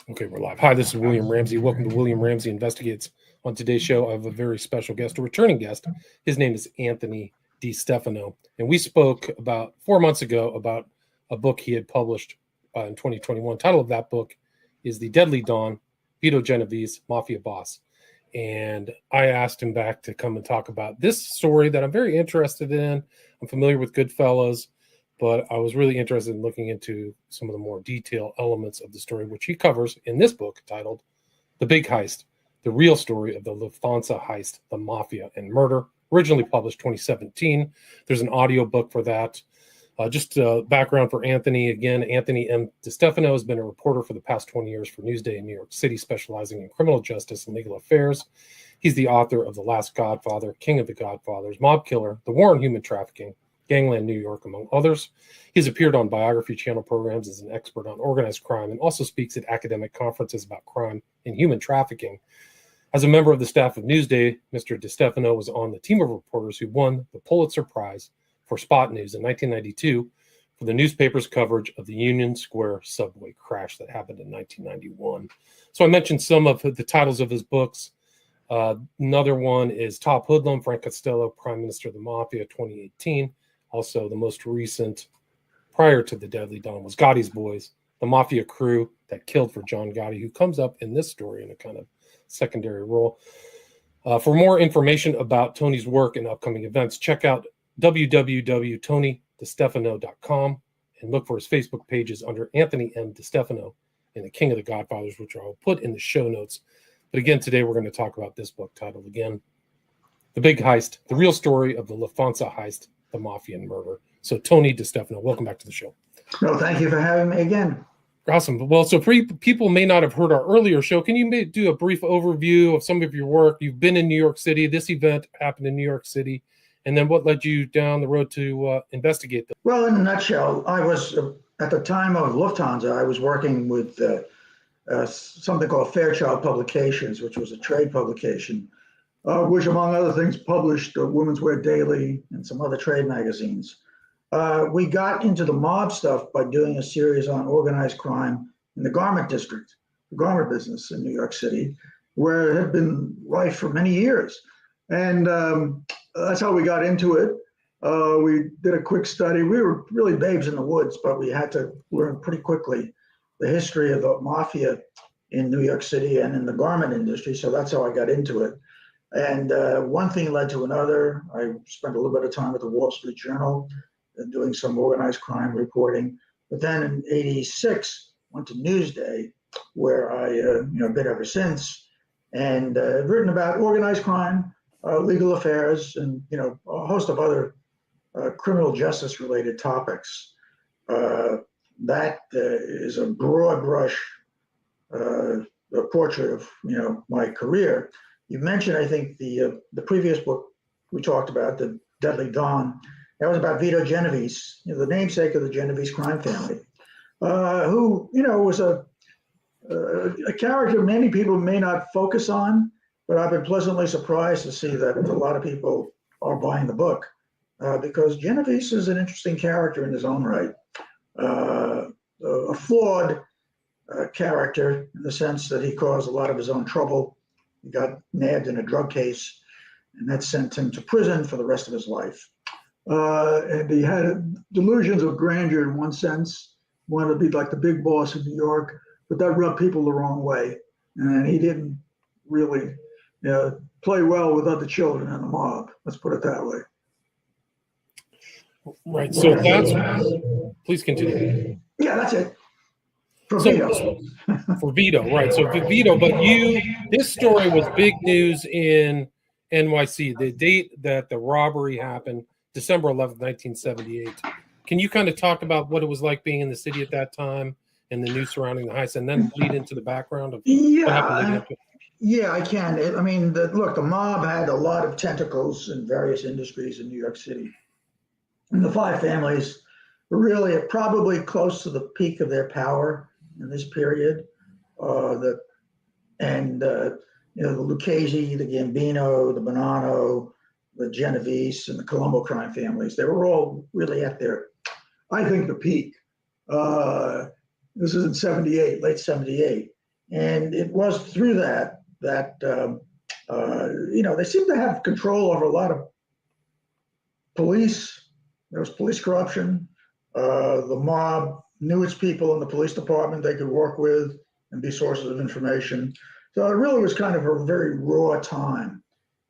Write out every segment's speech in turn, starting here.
Okay, we're live. Hi, this is William Ramsey. Welcome to William Ramsey Investigates. On today's show, I have a very special guest, a returning guest. His name is Anthony DeStefano. And we spoke about 4 months ago about a book he had published in 2021. The title of that book is The Deadly Dawn, Vito Genovese, Mafia Boss. And I asked him back to come and talk about this story that I'm very interested in. I'm familiar with Goodfellas, but I was really interested in looking into some of the more detailed elements of the story, which he covers in this book titled The Big Heist, the real story of the Lufthansa Heist, the Mafia and Murder, originally published 2017. There's an audio book for that. Just background for Anthony. Again, Anthony M. DeStefano has been a reporter for the past 20 years for Newsday in New York City, specializing in criminal justice and legal affairs. He's the author of The Last Godfather, King of the Godfathers, Mob Killer, The War on Human Trafficking, Gangland New York, among others. He's appeared on Biography Channel programs as an expert on organized crime and also speaks at academic conferences about crime and human trafficking. As a member of the staff of Newsday, Mr. DeStefano was on the team of reporters who won the Pulitzer Prize for Spot News in 1992 for the newspaper's coverage of the Union Square subway crash that happened in 1991. So I mentioned some of the titles of his books. Another one is Top Hoodlum, Frank Costello, Prime Minister of the Mafia, 2018. Also, the most recent, prior to The Deadly Dawn, was Gotti's Boys, the Mafia crew that killed for John Gotti, who comes up in this story in a kind of secondary role. For more information about Tony's work and upcoming events, check out www.tonydestefano.com and look for his Facebook pages under Anthony M. DeStefano and the King of the Godfathers, which I'll put in the show notes. But again, today we're going to talk about this book titled, again, The Big Heist, the real story of the Lufthansa Heist, the Mafia and Murder. So Tony DeStefano, welcome back to the show. No, thank you for having me again. Awesome. Well, so people may not have heard our earlier show. Can you do a brief overview of some of your work? You've been in New York City. This event happened in New York City. And then what led you down the road to investigate this? Well, in a nutshell, I was, at the time of Lufthansa, I was working with something called Fairchild Publications, which was a trade publication, which, among other things, published Women's Wear Daily and some other trade magazines. We got into the mob stuff by doing a series on organized crime in the garment district, the garment business in New York City, where it had been rife for many years. And that's how we got into it. We did a quick study. We were really babes in the woods, but we had to learn pretty quickly the history of the mafia in New York City and in the garment industry. So that's how I got into it. And one thing led to another. I spent a little bit of time at the Wall Street Journal doing some organized crime reporting. But then in '86, went to Newsday, where I been ever since, and written about organized crime, legal affairs, and a host of other criminal justice related topics. That is a broad brush portrait of my career. You mentioned, I think, the previous book we talked about, The Deadly Dawn. That was about Vito Genovese, the namesake of the Genovese crime family, who was a character many people may not focus on. But I've been pleasantly surprised to see that a lot of people are buying the book because Genovese is an interesting character in his own right. A flawed character in the sense that he caused a lot of his own trouble. He got nabbed in a drug case, and that sent him to prison for the rest of his life. And he had delusions of grandeur in one sense, wanted to be like the big boss of New York, but that rubbed people the wrong way. And he didn't really play well with other children in the mob. Let's put it that way. Right. So please continue. Yeah, that's it. For Vito. For Vito, right. So for Vito, but this story was big news in NYC. The date that the robbery happened, December 11th, 1978. Can you kind of talk about what it was like being in the city at that time and the news surrounding the heist, and then lead into the background of what happened? Yeah, I can. Look, the mob had a lot of tentacles in various industries in New York City. And the five families were really probably close to the peak of their power in this period. The Lucchese, the Gambino, the Bonanno, the Genovese, and the Colombo crime families, they were all really at their, I think, the peak. This is in '78, late '78. And it was through that they seemed to have control over a lot of police. There was police corruption. The mob knew its people in the police department they could work with and be sources of information. So it really was kind of a very raw time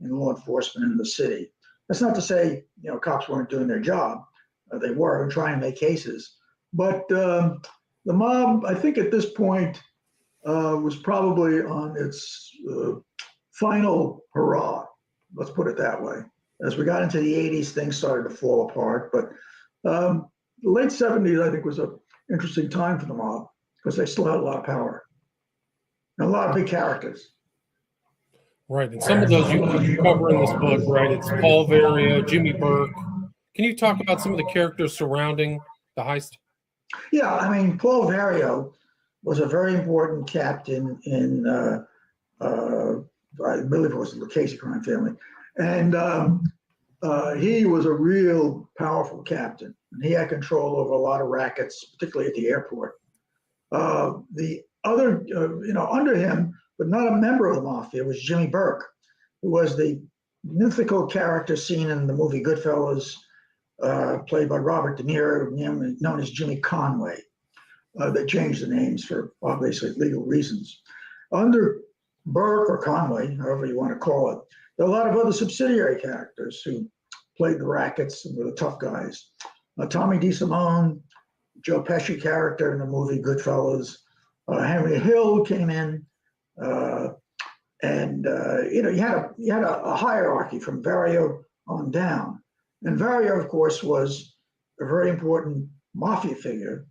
in law enforcement in the city. That's not to say, cops weren't doing their job. They were trying to make cases. But the mob, I think at this point, was probably on its final hurrah. Let's put it that way. As we got into the 80s, things started to fall apart. But the late 70s, I think, was an interesting time for the mob because they still had a lot of power and a lot of big characters. Right, and some of those you cover in this book, right? It's Paul Vario, Jimmy Burke. Can you talk about some of the characters surrounding the heist? Yeah, I mean, Paul Vario was a very important captain in, I believe it was the Lucchese crime family. And he was a real powerful captain. And he had control over a lot of rackets, particularly at the airport. The other, under him, but not a member of the Mafia, was Jimmy Burke, who was the mythical character seen in the movie Goodfellas, played by Robert De Niro, known as Jimmy Conway. They changed the names for obviously legal reasons. Under Burke or Conway, however you want to call it, there are a lot of other subsidiary characters who played the rackets and were the tough guys. Tommy DeSimone, Joe Pesci character in the movie Goodfellas. Henry Hill came in, you had a hierarchy from Vario on down. And Vario, of course, was a very important mafia figure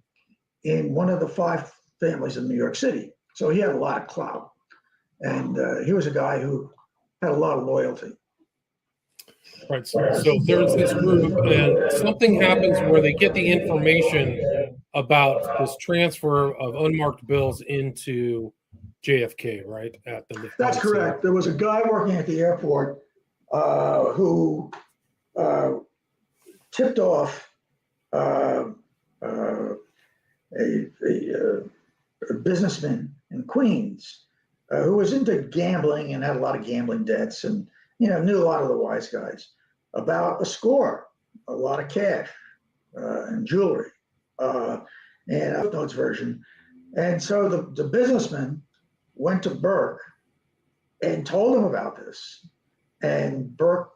in one of the 5 families in New York City. So he had a lot of clout. And he was a guy who had a lot of loyalty. Right. So there's this group, and something happens where they get the information about this transfer of unmarked bills into JFK, right? At the Lufthansa. That's correct. There was a guy working at the airport who tipped off a businessman in Queens who was into gambling and had a lot of gambling debts and knew a lot of the wise guys about a score, a lot of cash and jewelry, and a notes version. And so the businessman went to Burke and told him about this. And Burke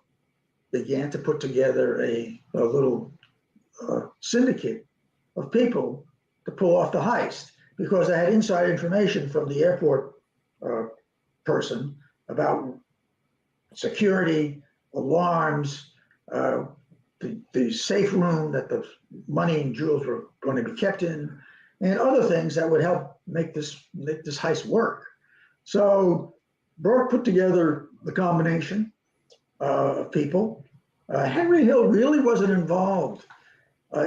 began to put together a little syndicate of people to pull off the heist because they had inside information from the airport person about security, alarms, the safe room that the money and jewels were going to be kept in, and other things that would help make this heist work. So Burke put together the combination of people. Henry Hill really wasn't involved,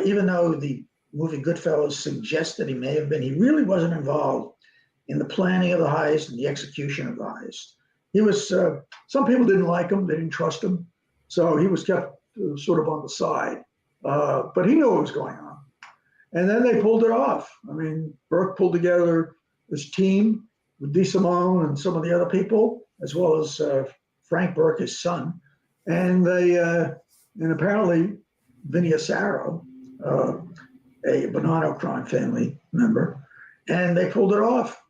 even though the movie Goodfellas suggests that he may have been. He really wasn't involved in the planning of the heist and the execution of the heist. He was, some people didn't like him, they didn't trust him, so he was kept sort of on the side, but he knew what was going on. And then they pulled it off. I mean, Burke pulled together this team with DeSimone and some of the other people, as well as Frank Burke, his son, and they, and apparently Vinny Asaro, a Bonanno crime family member, and they pulled it off.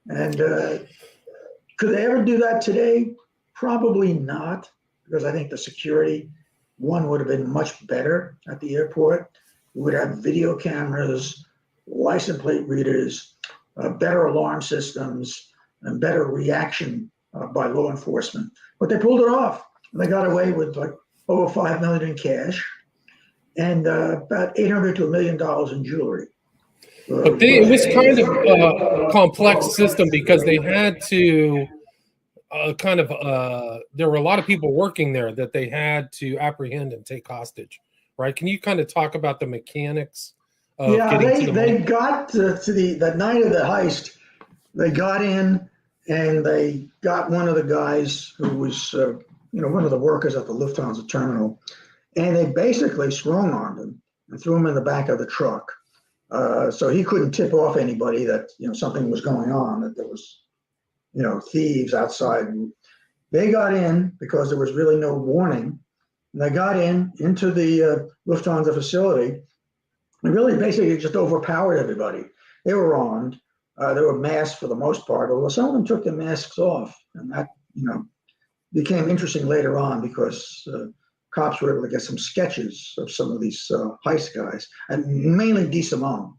And could they ever do that today? Probably not, because I think the security, one, would have been much better at the airport. We would have video cameras, license plate readers, better alarm systems, and better reaction by law enforcement. But they pulled it off. They got away with like over $5 million in cash and about $800 to $1 million in jewelry. But it was kind of a complex system because they had to there were a lot of people working there that they had to apprehend and take hostage, right? Can you kind of talk about the mechanics of getting to the they got to the night of the heist. They got in and they got one of the guys who was, one of the workers at the Lufthansa terminal, and they basically strong-armed him and threw him in the back of the truck. So he couldn't tip off anybody that something was going on, that there was thieves outside. They got in because there was really no warning. And they got into the Lufthansa facility and really basically just overpowered everybody. They were armed. They were masked for the most part, although some of them took their masks off. And that, became interesting later on because cops were able to get some sketches of some of these heist guys, and mainly DeStefano.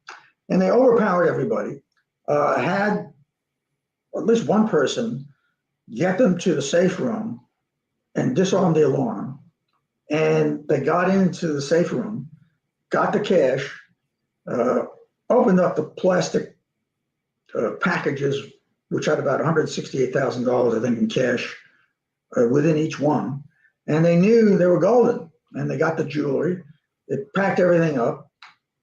And they overpowered everybody, had at least one person get them to the safe room and disarm the alarm. And they got into the safe room, got the cash, opened up the plastic packages, which had about $168,000, I think, in cash within each one. And they knew they were golden. And they got the jewelry. They packed everything up.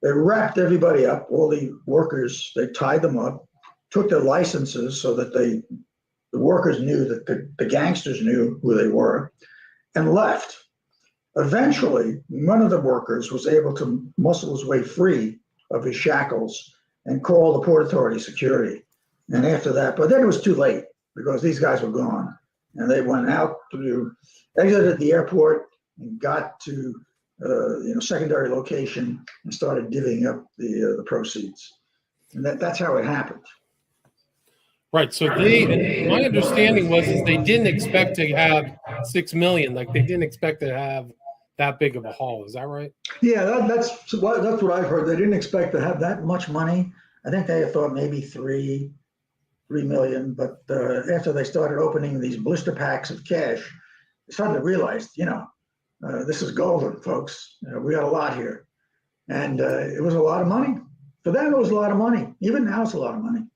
They wrapped everybody up, all the workers. They tied them up, took their licenses so that the workers knew that the gangsters knew who they were, and left. Eventually, one of the workers was able to muscle his way free of his shackles and call the Port Authority security. And after that, but then it was too late because these guys were gone. And they went out exited the airport and got to secondary location and started divvying up the proceeds. And that's how it happened. Right. So my understanding was they didn't expect to have 6 million. Like they didn't expect to have that big of a haul. Is that right? Yeah, that's what I've heard. They didn't expect to have that much money. I think they thought maybe 3 million. But after they started opening these blister packs of cash, they suddenly realized, this is golden, folks. We got a lot here. And it was a lot of money. For them, it was a lot of money. Even now, it's a lot of money.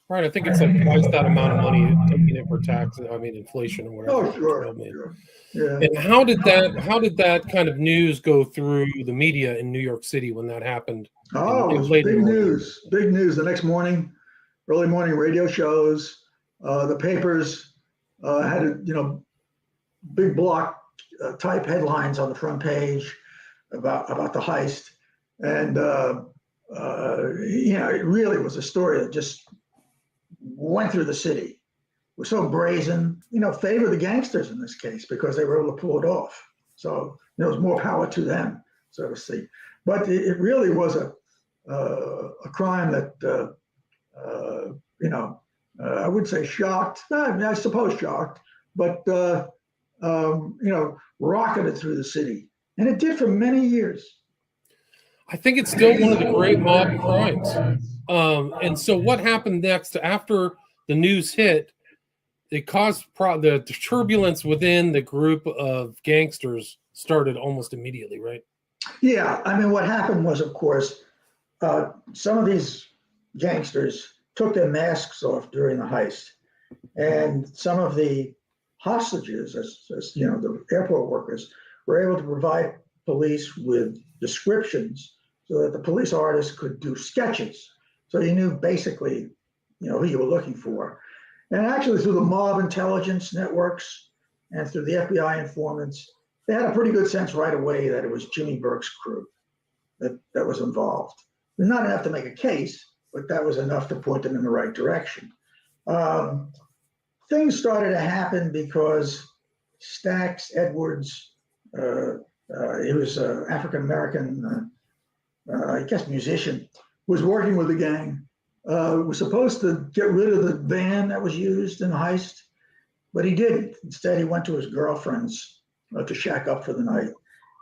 Right. I think it's like twice that amount of money taking it for tax. I mean, inflation or whatever. Oh, sure. Yeah. And how did that kind of news go through the media in New York City when that happened? Oh, it was big news. Big news. The next morning, early morning radio shows. The papers had big block type headlines on the front page about the heist, and it really was a story that just went through the city. It was so brazen, favored the gangsters in this case because they were able to pull it off. So there was more power to them, so to speak. But it really was a crime that I would say shocked. I suppose shocked, but rocketed through the city, and it did for many years. I think it's still one of the great mob crimes. And so what happened next after the news hit? It caused the turbulence within the group of gangsters started almost immediately, right? Yeah, I mean, what happened was, of course, some of these gangsters took their masks off during the heist, and some of the hostages, as the airport workers, were able to provide police with descriptions so that the police artists could do sketches. So you knew basically, who you were looking for. And actually through the mob intelligence networks and through the FBI informants, they had a pretty good sense right away that it was Jimmy Burke's crew that was involved. Not enough to make a case, but that was enough to point them in the right direction. Things started to happen because Stax Edwards, he was an African-American, I guess, musician, was working with the gang, was supposed to get rid of the van that was used in the heist, but he didn't. Instead, he went to his girlfriend's to shack up for the night.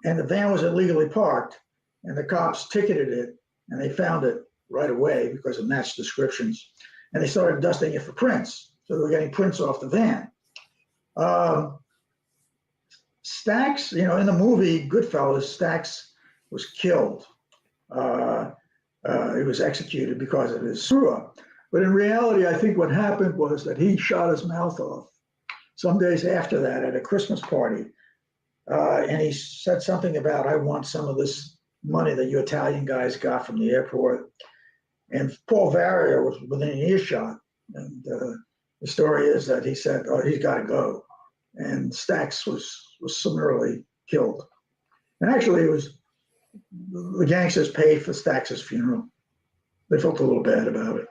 And the van was illegally parked, and the cops ticketed it, and they found it right away because it matched descriptions. And they started dusting it for prints. So they were getting prints off the van. Stax, in the movie Goodfellas, Stax was killed. He was executed because of his screw up. But in reality, I think what happened was that he shot his mouth off some days after that at a Christmas party. And he said something about, I want some of this money that you Italian guys got from the airport. And Paul Varia was within earshot. And the story is that he said, oh, he's got to go. And Stax was summarily killed. And actually, it was the gangsters paid for Stax's funeral. they felt a little bad about it.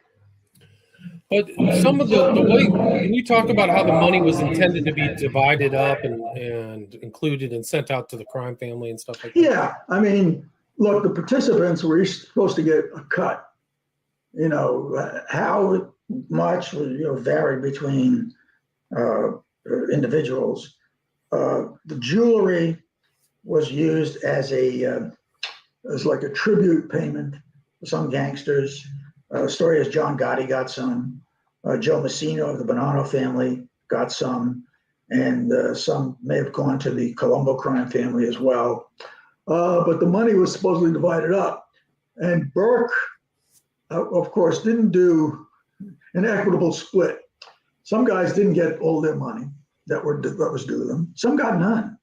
But some of the way, can you talk about how the money was intended to be divided up and included and sent out to the crime family and stuff like that? Yeah, I mean, look, the participants were each supposed to get a cut. How much varied between individuals. The jewelry was used as like a tribute payment for some gangsters. The story is John Gotti got some. Joe Messino of the Bonanno family got some, and some may have gone to the Colombo crime family as well. But the money was supposedly divided up, and Burke, of course, didn't do an equitable split. Some guys didn't get all their money that was due them. Some got none,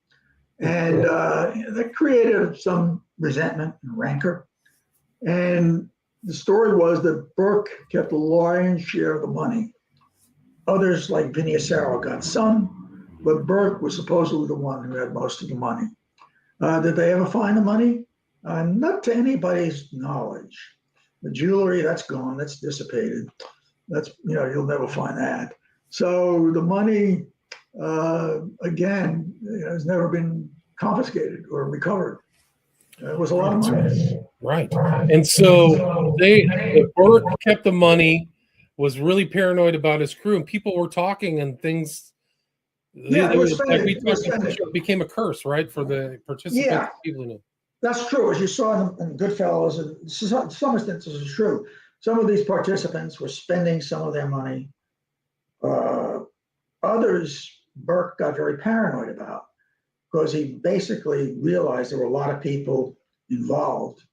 and that created some resentment and rancor. And the story was that Burke kept a lion's share of the money. Others, like Vinny Asaro, got some, but Burke was supposedly the one who had most of the money. Did they ever find the money? Not to anybody's knowledge. The jewelry, that's gone, that's dissipated. That's, you'll never find that. So the money, again, has never been confiscated or recovered. It was a lot of money. Right. And so Burke kept the money, was really paranoid about his crew, and people were talking and things. Yeah, it became a curse, right, for the participants. Yeah, people who knew. That's true. As you saw in Goodfellas, and some instances is true. Some of these participants were spending some of their money. Others, Burke got very paranoid about, because he basically realized there were a lot of people involved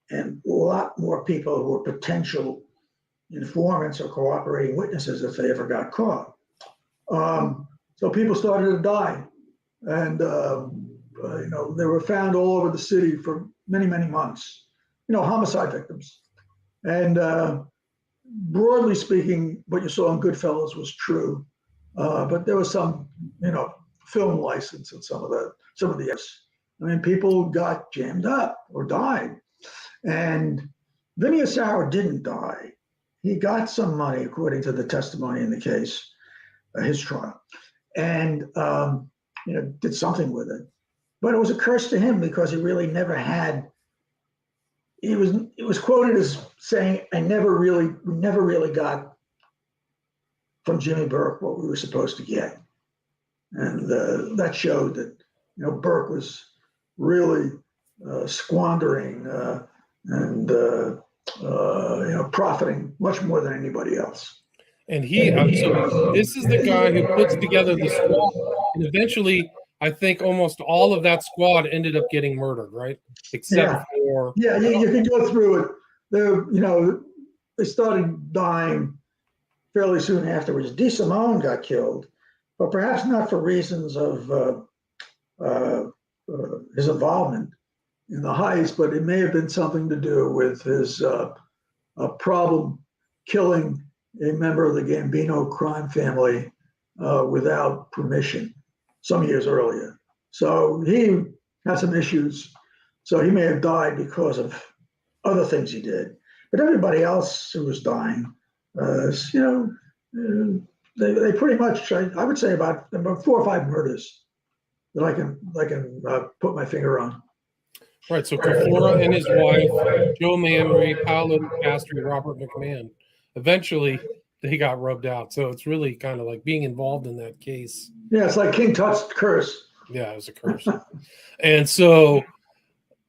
and a lot more people who were potential informants or cooperating witnesses if they ever got caught. So people started to die, and they were found all over the city for many, many months. Homicide victims. And broadly speaking, what you saw in Goodfellas was true, but there was some, film license in some of the. I mean, people got jammed up or died, and Vinny Asaro didn't die. He got some money, according to the testimony in the case, his trial, and did something with it. But it was a curse to him because he really never had. It was quoted as saying, we never really got from Jimmy Burke what we were supposed to get. And that showed that, Burke was really squandering and profiting much more than anybody else. And so this is the guy who puts together the squad, and eventually, I think almost all of that squad ended up getting murdered, right? Except for you can go through it. They started dying fairly soon afterwards. DeStefano got killed, but perhaps not for reasons of his involvement in the heist, but it may have been something to do with his problem killing a member of the Gambino crime family without permission some years earlier. So he had some issues. So he may have died because of other things he did. But everybody else who was dying, they pretty much, I would say about 4 or 5 murders that I can put my finger on. Right. So Kafora and his wife, Joe Manry, Paolo Castri, Robert McMahon, eventually they got rubbed out. So it's really kind of like being involved in that case. Yeah, it's like King Tut's curse. Yeah, it was a curse. And so,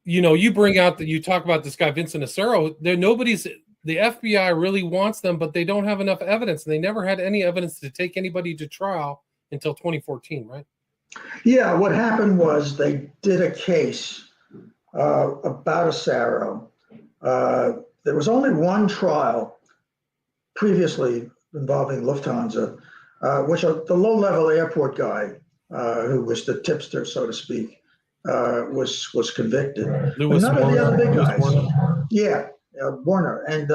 you bring out that you talk about this guy, Vincent Asaro. The FBI really wants them, but they don't have enough evidence. They never had any evidence to take anybody to trial until 2014, right? Yeah, what happened was they did a case about Asaro. There was only one trial previously involving Lufthansa, which the low-level airport guy, who was the tipster, so to speak, was convicted. But none of the other big guys. Warner. And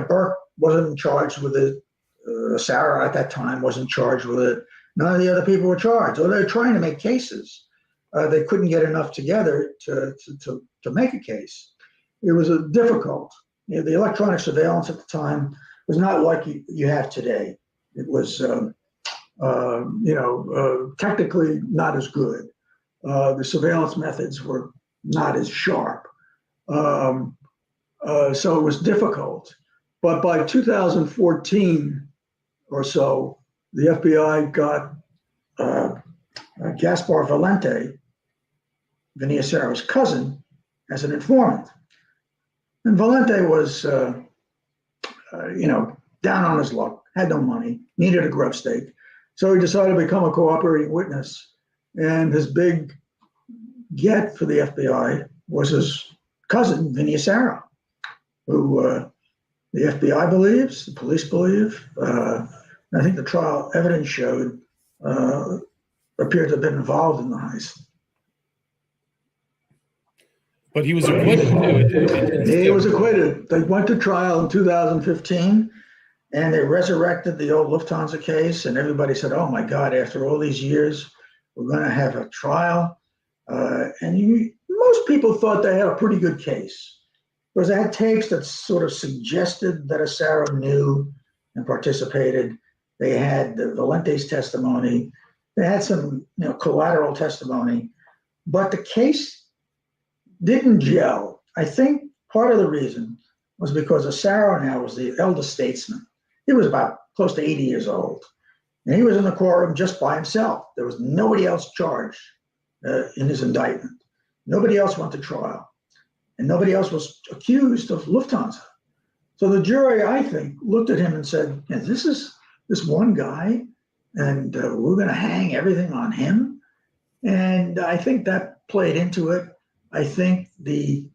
Burke wasn't charged with it. Asaro at that time wasn't charged with it. None of the other people were charged. So they're trying to make cases. They couldn't get enough together to make a case. It was difficult. the electronic surveillance at the time was not like you have today. It was, technically not as good. The surveillance methods were not as sharp. So it was difficult. But by 2014 or so, the FBI got Gaspar Valente, Vinnie Serra's cousin, as an informant. And Valente was, down on his luck, had no money, needed a grub stake. So he decided to become a cooperating witness. And his big get for the FBI was his cousin, Vinnie Serra, who the FBI believes, the police believe, I think the trial evidence showed, appeared to have been involved in the heist. But he was acquitted. He was acquitted. They went to trial in 2015, and they resurrected the old Lufthansa case, and everybody said, oh my God, after all these years, we're going to have a trial. Most people thought they had a pretty good case, because they had tapes that sort of suggested that Serra knew and participated. They had the Valente's testimony. They had some collateral testimony, but the case didn't gel. I think part of the reason was because Serra now was the eldest statesman. He was about close to 80 years old. And he was in the courtroom just by himself. There was nobody else charged in his indictment. Nobody else went to trial. And nobody else was accused of Lufthansa. So the jury, I think, looked at him and said, this is this one guy, and we're going to hang everything on him. And I think that played into it. I think the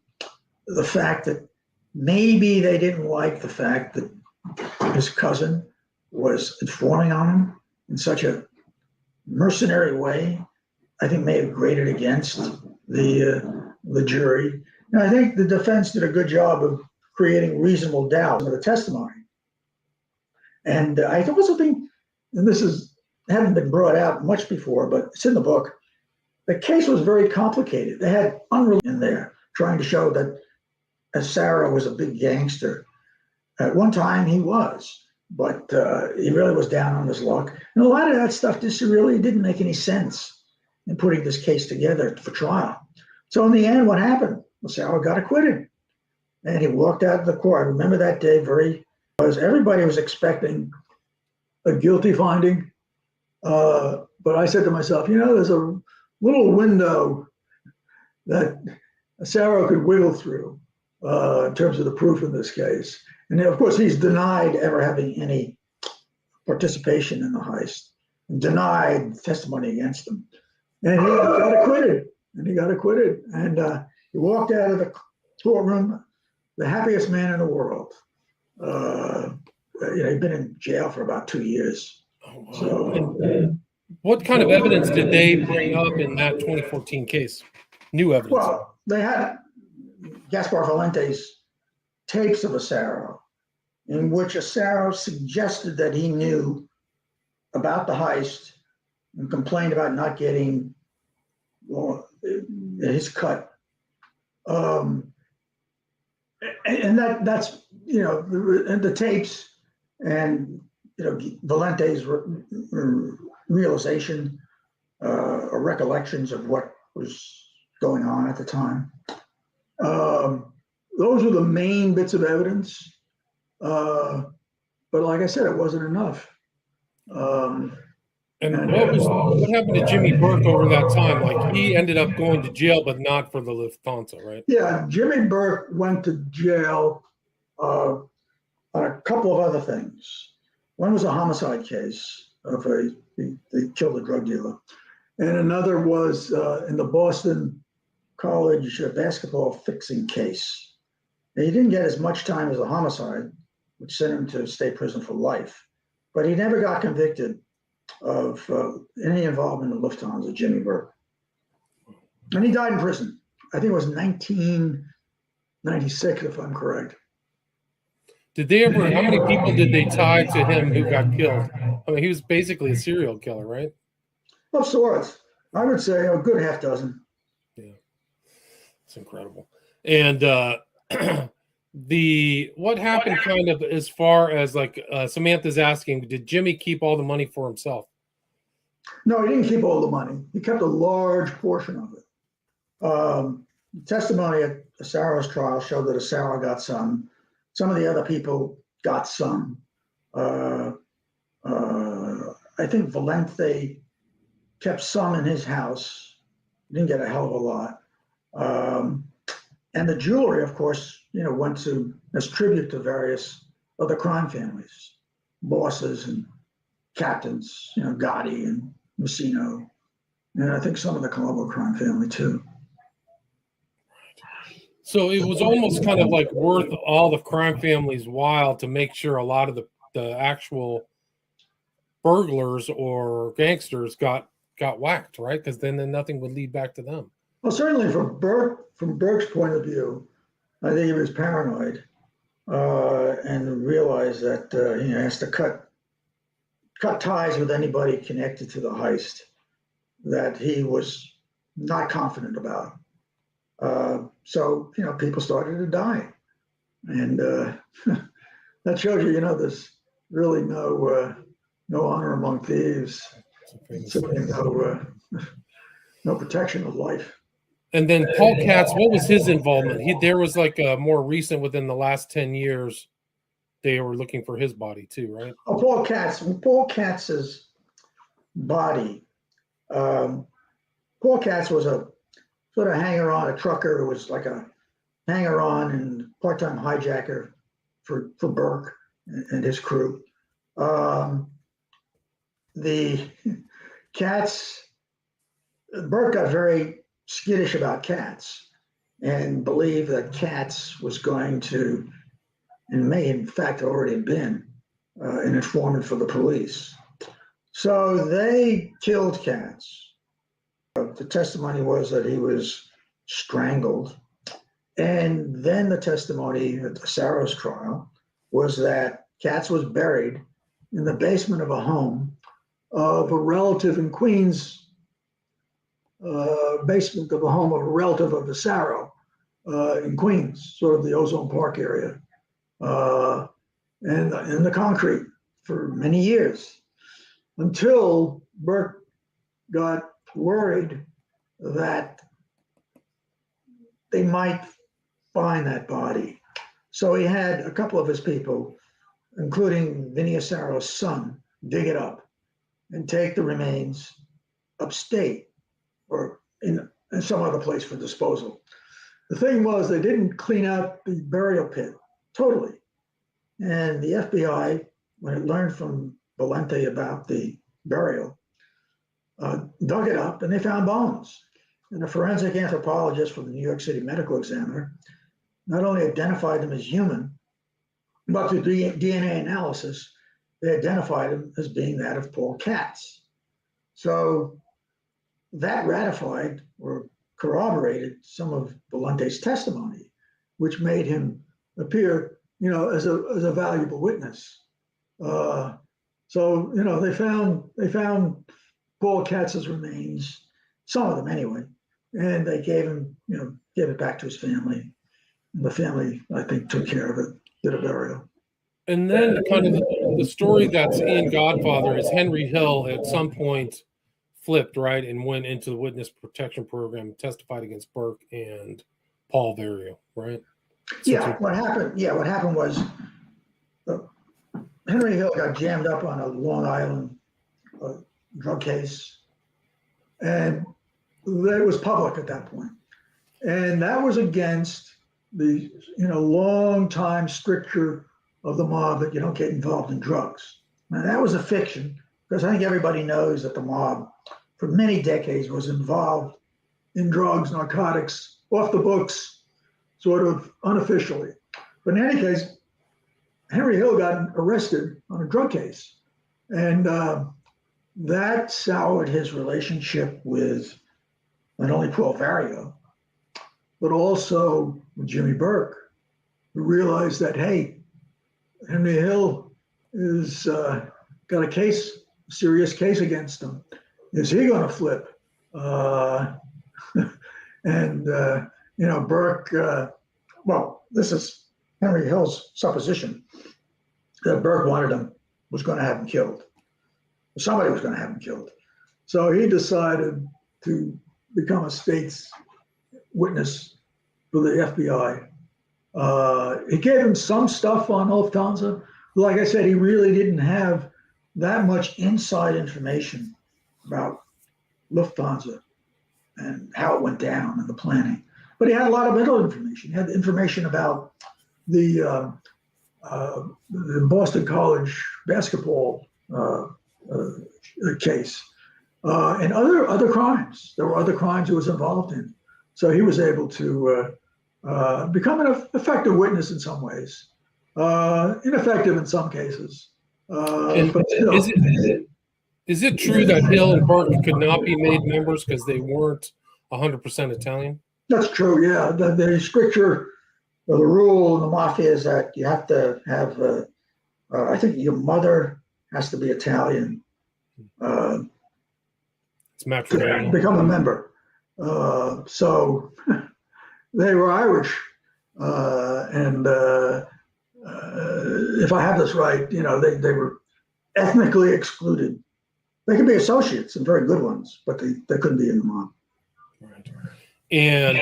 fact that maybe they didn't like the fact that his cousin was informing on him in such a mercenary way, I think may have grated against the jury. And I think the defense did a good job of creating reasonable doubt in the testimony. And I also think, and hadn't been brought out much before, but it's in the book, the case was very complicated. They had unreal in there trying to show that Serra was a big gangster. At one time he was, but he really was down on his luck. And a lot of that stuff just really didn't make any sense in putting this case together for trial. So in the end, what happened? Well, Serra got acquitted. And he walked out of the court. I remember that day because everybody was expecting a guilty finding. But I said to myself, there's a little window that Serra could wiggle through in terms of the proof in this case. And of course, he's denied ever having any participation in the heist, and denied testimony against him. And he got acquitted. And he walked out of the courtroom the happiest man in the world. He'd been in jail for about 2 years. Oh, wow. So, what kind of evidence did they bring up in that 2014 case? New evidence? Well, they had Gaspar Valente's tapes of Serra, in which Serra suggested that he knew about the heist and complained about not getting his cut. And that's and the tapes and Valente's realization or recollections of what was going on at the time. Those were the main bits of evidence. But like I said, it wasn't enough. And what happened to Jimmy Burke over that time? Like, he ended up going to jail, but not for the Lufthansa, right? Yeah, Jimmy Burke went to jail on a couple of other things. One was a homicide case they killed a drug dealer, and another was in the Boston College basketball fixing case. Now, he didn't get as much time as a homicide, which sent him to state prison for life, but he never got convicted of any involvement in Lufthansa, Jimmy Burke. And he died in prison. I think it was 1996, if I'm correct. How many people did they tie to him who got killed? I mean, he was basically a serial killer, right? Of sorts. I would say a good half dozen. Yeah. It's incredible. And what happened kind of as far as like Samantha's asking, did Jimmy keep all the money for himself? No, he didn't keep all the money. He kept a large portion of it. Testimony at Assaro's trial showed that Assaro got some. Some of the other people got some. I think Valente kept some in his house. He didn't get a hell of a lot. And the jewelry, of course, went to as tribute to various other crime families, bosses and captains, Gotti and Messino, and I think some of the Colombo crime family too. So it was almost kind of like worth all the crime families' while to make sure a lot of the actual burglars or gangsters got whacked, right? Because then nothing would lead back to them. Well, certainly from Burke's point of view, I think he was paranoid and realized that he has to cut ties with anybody connected to the heist that he was not confident about. So people started to die, and that shows you, there's really no honor among thieves, certainly no protection of life. And then Paul Katz, what was his involvement? There was like a more recent within the last 10 years, they were looking for his body too, right? Oh, Paul Katz's body. Paul Katz was a sort of hanger-on, a trucker who was like a hanger-on and part-time hijacker for Burke and his crew. The Katz, Burke got very skittish about Katz and believed that Katz was going to, and may in fact already been, an informant for the police. So they killed Katz. The testimony was that he was strangled. And then the testimony at Assaro's trial was that Katz was buried in the basement of a home of a relative in Queens, basement of a home of a relative of Assaro in Queens, sort of the Ozone Park area, and in the concrete for many years, until Burke got worried that they might find that body. So he had a couple of his people, including Vinny Assaro's son, dig it up and take the remains upstate or in some other place for disposal. The thing was, they didn't clean out the burial pit totally. And the FBI, when it learned from Valente about the burial, dug it up and they found bones. And a forensic anthropologist from the New York City Medical Examiner not only identified them as human, but through DNA analysis, they identified him as being that of Paul Katz. So that ratified or corroborated some of Valente's testimony, which made him appear, as a valuable witness. So they found Paul Katz's remains, some of them anyway, and they gave it back to his family. And the family, I think, took care of it, did a burial. And then kind of the story that's in Godfather is Henry Hill at some point flipped, right, and went into the witness protection program, testified against Burke and Paul Vario, right? What happened was Henry Hill got jammed up on a Long Island drug case, and it was public at that point. And that was against the long time stricture of the mob that you don't get involved in drugs. Now that was a fiction, because I think everybody knows that the mob for many decades was involved in drugs, narcotics, off the books, sort of unofficially. But in any case, Henry Hill got arrested on a drug case. And that soured his relationship with not only Paul Vario, but also with Jimmy Burke, who realized that, hey, Henry Hill is got a serious case against him. Is he going to flip? And Burke. Well, this is Henry Hill's supposition that Burke was going to have him killed. Somebody was going to have him killed. So he decided to become a state's witness for the FBI. It gave him some stuff on Lufthansa. Like I said, he really didn't have that much inside information about Lufthansa and how it went down and the planning. But he had a lot of middle information. He had information about the Boston College basketball case and other crimes. There were other crimes he was involved in. So he was able to become an effective witness in some ways, ineffective in some cases. But still. Is it true that Hill and Burke could not be made members because they weren't 100% Italian? That's true, yeah. The stricture, or the rule in the Mafia is that you have to have, I think your mother has to be Italian It's matrimonial. to become a member. So they were Irish. And if I have this right, they were ethnically excluded. They could be associates and very good ones, but they couldn't be in the mob. Right. And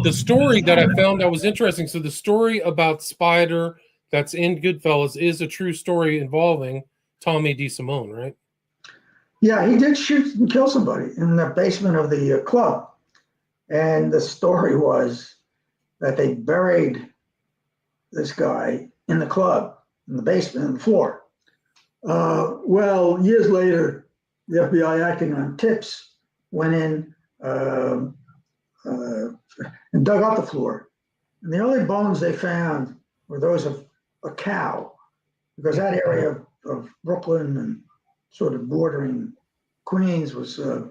the story that I found that was interesting. So the story about Spider that's in Goodfellas is a true story involving Tommy DeSimone, right? Yeah, he did shoot and kill somebody in the basement of the club. And the story was that they buried this guy in the club, in the basement, on the floor. Well, years later, the FBI, acting on tips, went in and dug up the floor. And the only bones they found were those of a cow, because that area of Brooklyn and sort of bordering Queens was at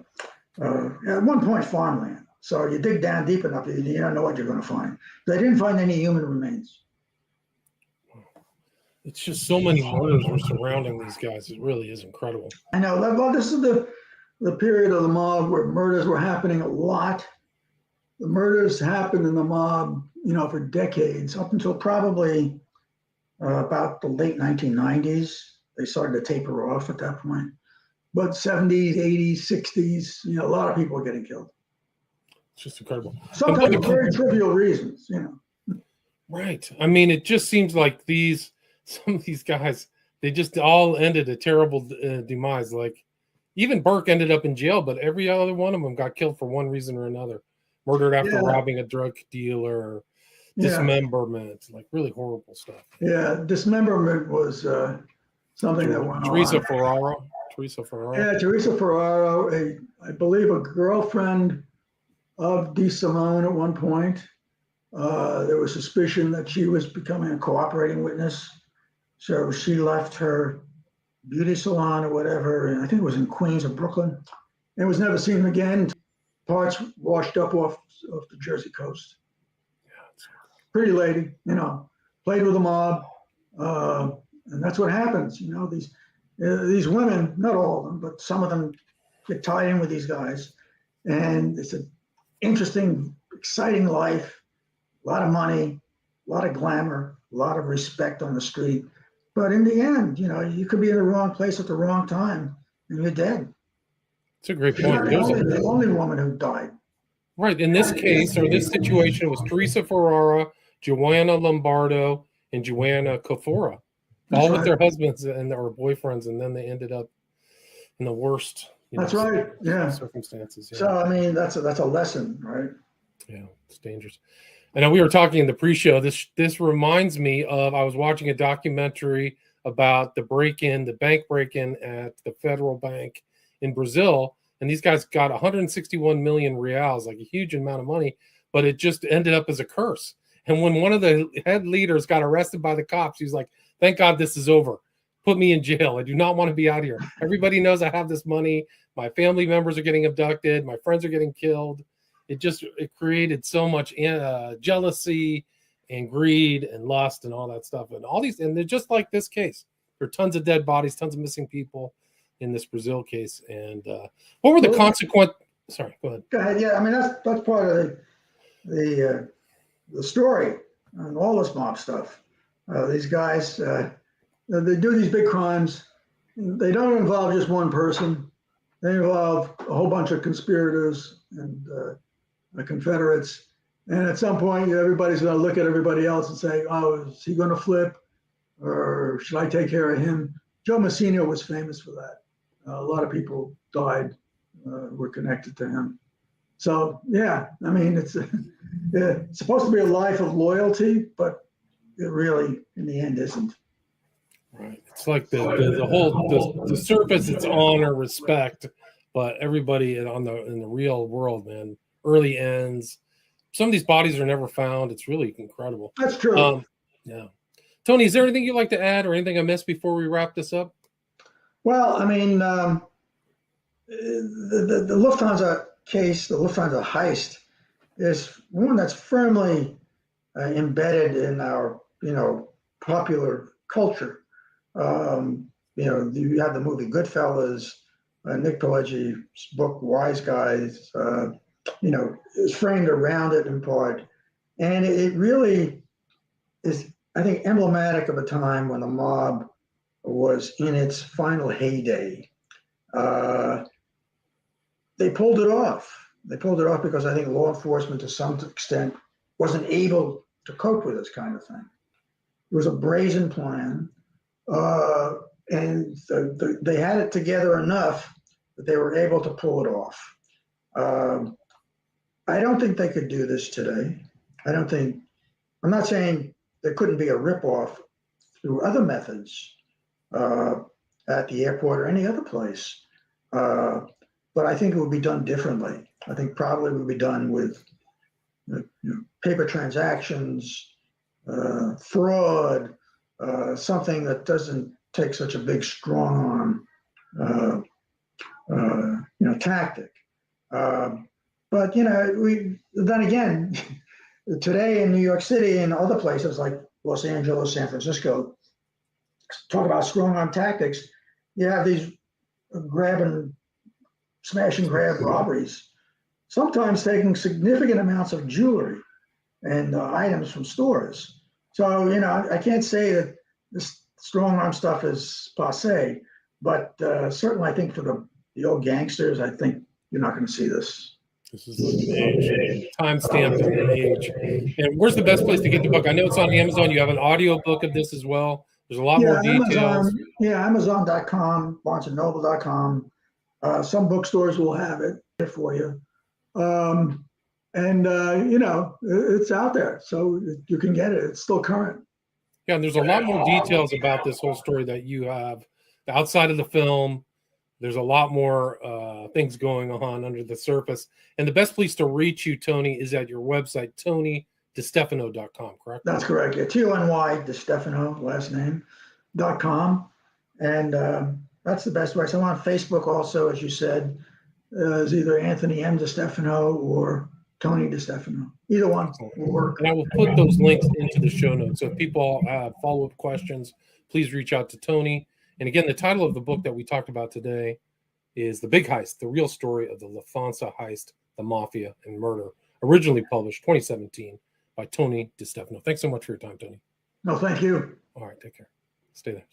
one point farmland. So you dig down deep enough, you don't know what you're going to find. They didn't find any human remains. It's just so many murders were surrounding these guys. It really is incredible. I know. Well, this is the period of the mob where murders were happening a lot. The murders happened in the mob, for decades, up until probably about the late 1990s. They started to taper off at that point. But 70s, 80s, 60s, a lot of people were getting killed. It's just incredible. Sometimes for very trivial reasons, Right. I mean, it just seems like some of these guys, they just all ended a terrible demise. Like even Burke ended up in jail, but every other one of them got killed for one reason or another. Murdered after robbing a drug dealer, dismemberment, like really horrible stuff. Yeah, dismemberment was something that went Teresa on. Ferraro. Yeah, Teresa Ferraro, I believe a girlfriend of DeSimone at one point. There was suspicion that she was becoming a cooperating witness. So she left her beauty salon or whatever, and I think it was in Queens or Brooklyn, and was never seen again. Parts washed up off the Jersey coast. Pretty lady, played with the mob, and that's what happens. These women, not all of them, but some of them get tied in with these guys, and it's an interesting, exciting life, a lot of money, a lot of glamour, a lot of respect on the street. But in the end, you could be in the wrong place at the wrong time, and you're dead. It's a great She's point. not the only woman who died. Right. In this case, or this situation, it was Teresa Ferrara, Joanna Lombardo, and Joanna Cofora, all with their husbands and or boyfriends, and then they ended up in the worst. That's right. Yeah. Circumstances. Yeah. So I mean, that's a lesson, right? Yeah, it's dangerous. I know we were talking in the pre-show. This reminds me of I was watching a documentary about the bank break-in at the Federal Bank in Brazil, and these guys got 161 million reals, like a huge amount of money, but it just ended up as a curse. And when one of the head leaders got arrested by the cops, he's like, "Thank God this is over. Put me in jail. I do not want to be out here. Everybody knows I have this money. My family members are getting abducted. My friends are getting killed." It created so much jealousy and greed and lust and all that stuff. And they're just like this case. There are tons of dead bodies, tons of missing people in this Brazil case. And what were the consequences? Sorry, go ahead. Go ahead. Yeah, I mean, that's part of the story. and all this mob stuff. These guys, they do these big crimes. They don't involve just one person. They involve a whole bunch of conspirators and Confederates. And at some point, everybody's going to look at everybody else and say, "Oh, is he going to flip, or should I take care of him?" Joe Messina was famous for that. A lot of people died, were connected to him. So yeah, I mean, it's supposed to be a life of loyalty, but it really, in the end, isn't. Right. It's like the whole the surface. It's honor, respect, but everybody in the real world, man, early ends. Some of these bodies are never found. It's really incredible. That's true. Yeah. Tony, is there anything you'd like to add or anything I missed before we wrap this up? Well, I mean, the Lufthansa case, the Lufthansa heist, is one that's firmly embedded in our, popular culture. You have the movie Goodfellas, Nick Pileggi's book Wise Guys, is framed around it in part. And it really is, I think, emblematic of a time when the mob was in its final heyday. They pulled it off. They pulled it off because I think law enforcement, to some extent, wasn't able to cope with this kind of thing. It was a brazen plan, and they had it together enough that they were able to pull it off. I don't think they could do this today. I'm not saying there couldn't be a ripoff through other methods at the airport or any other place. But I think it would be done differently. I think probably it would be done with paper transactions, fraud, something that doesn't take such a big strong arm, tactic. But then again, today in New York City and other places like Los Angeles, San Francisco, talk about strong arm tactics. You have these smash and grab robberies, sometimes taking significant amounts of jewelry and items from stores. So, I can't say that this strong arm stuff is passe, but certainly I think for the old gangsters, I think you're not going to see this. This is an age, time stamped in an age. And where's the best place to get the book? I know it's on Amazon. You have an audio book of this as well. There's a lot more details. Amazon.com, BarnesandNoble.com. Some bookstores will have it for you. It's out there, so you can get it. It's still current. Yeah, and there's a lot more details about this whole story that you have outside of the film. There's a lot more things going on under the surface. And the best place to reach you, Tony, is at your website, TonyDeStefano.com, correct? That's correct. Yeah, TONY, DeStefano, last name, .com. And that's the best way. So I'm on Facebook also, as you said, is either Anthony M. DeStefano or Tony DeStefano. Either one will work. And I will put those links into the show notes. So if people have follow-up questions, please reach out to Tony. And again, the title of the book that we talked about today is The Big Heist, the real story of the Lufthansa Heist, the Mafia, and Murder, originally published 2017 by Tony DeStefano. Thanks so much for your time, Tony. No, thank you. All right, take care. Stay there.